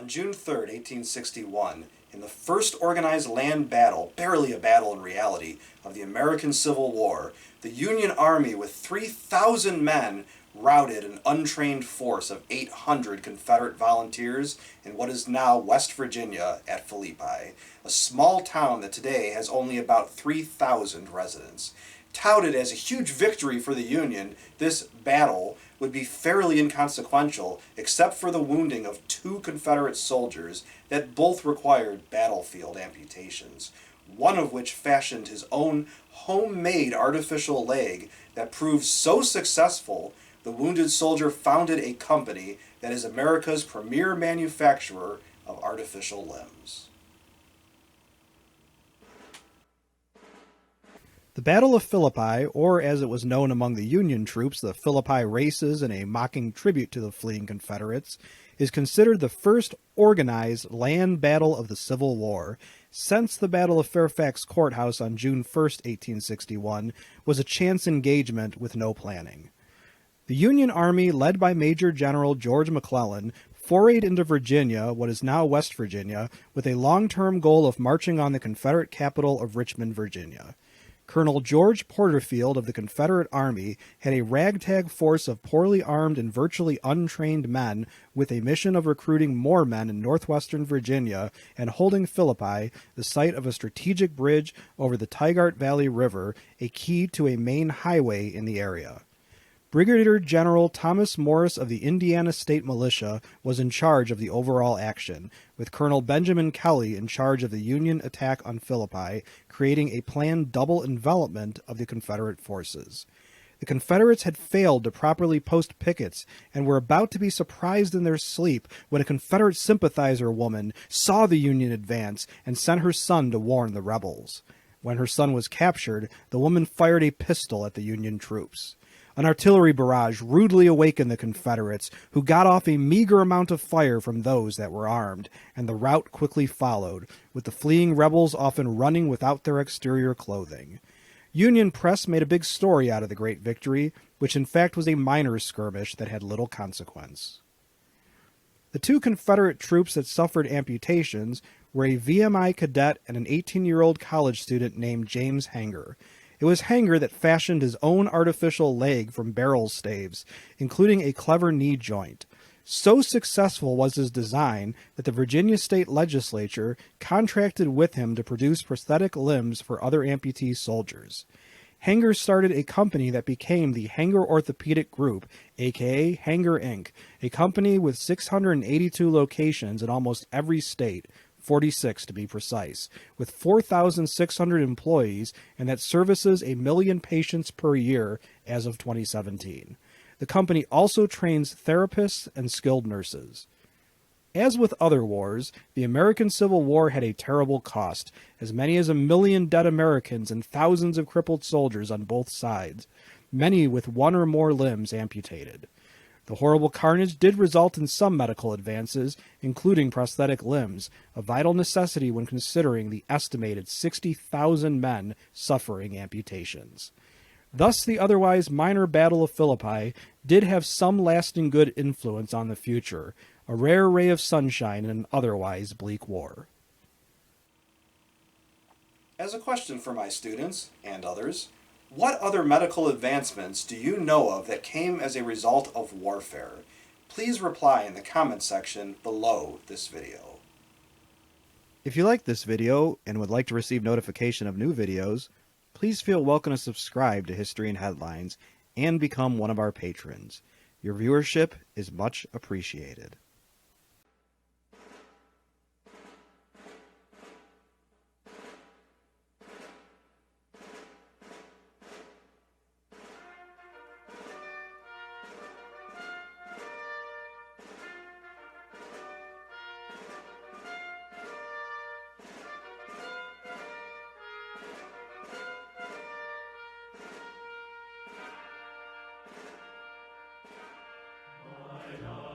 On June 3rd, 1861, in the first organized land battle, barely a battle in reality, of the American Civil War, the Union Army with 3,000 men routed an untrained force of 800 Confederate volunteers in what is now West Virginia at Philippi, a small town that today has only about 3,000 residents. Touted as a huge victory for the Union, this battle would be fairly inconsequential except for the wounding of 2 Confederate soldiers that both required battlefield amputations, one of which fashioned his own homemade artificial leg that proved so successful the wounded soldier founded a company that is America's premier manufacturer of artificial limbs. The Battle of Philippi, or as it was known among the Union troops, the Philippi Races, in a mocking tribute to the fleeing Confederates, is considered the first organized land battle of the Civil War, since the Battle of Fairfax Courthouse on June 1st, 1861, was a chance engagement with no planning. The Union Army, led by Major General George McClellan, forayed into Virginia, what is now West Virginia, with a long-term goal of marching on the Confederate capital of Richmond, Virginia. Colonel George Porterfield of the Confederate Army had a ragtag force of poorly armed and virtually untrained men with a mission of recruiting more men in northwestern Virginia and holding Philippi, the site of a strategic bridge over the Tygart Valley River, a key to a main highway in the area. Brigadier General Thomas Morris of the Indiana State Militia was in charge of the overall action, with Colonel Benjamin Kelly in charge of the Union attack on Philippi, creating a planned double envelopment of the Confederate forces. The Confederates had failed to properly post pickets and were about to be surprised in their sleep when a Confederate sympathizer woman saw the Union advance and sent her son to warn the rebels. When her son was captured, the woman fired a pistol at the Union troops. An artillery barrage rudely awakened the Confederates, who got off a meager amount of fire from those that were armed, and the rout quickly followed, with the fleeing rebels often running without their exterior clothing. Union press made a big story out of the great victory, which in fact was a minor skirmish that had little consequence. The 2 Confederate troops that suffered amputations were a VMI cadet and an 18-year-old college student named James Hanger. It was Hanger that fashioned his own artificial leg from barrel staves, including a clever knee joint. So successful was his design that the Virginia State Legislature contracted with him to produce prosthetic limbs for other amputee soldiers. Hanger started a company that became the Hanger Orthopedic Group, aka Hanger Inc., a company with 682 locations in almost every state, 46 to be precise, with 4,600 employees, and that services 1 million patients per year as of 2017. The company also trains therapists and skilled nurses. As with other wars, the American Civil War had a terrible cost, as many as 1 million dead Americans and thousands of crippled soldiers on both sides, many with 1 or more limbs amputated. The horrible carnage did result in some medical advances, including prosthetic limbs, a vital necessity when considering the estimated 60,000 men suffering amputations. Thus, the otherwise minor Battle of Philippi did have some lasting good influence on the future, a rare ray of sunshine in an otherwise bleak war. As a question for my students, and others, what other medical advancements do you know of that came as a result of warfare? Please reply in the comment section below this video. If you liked this video and would like to receive notification of new videos, please feel welcome to subscribe to History and Headlines and become one of our patrons. Your viewership is much appreciated. I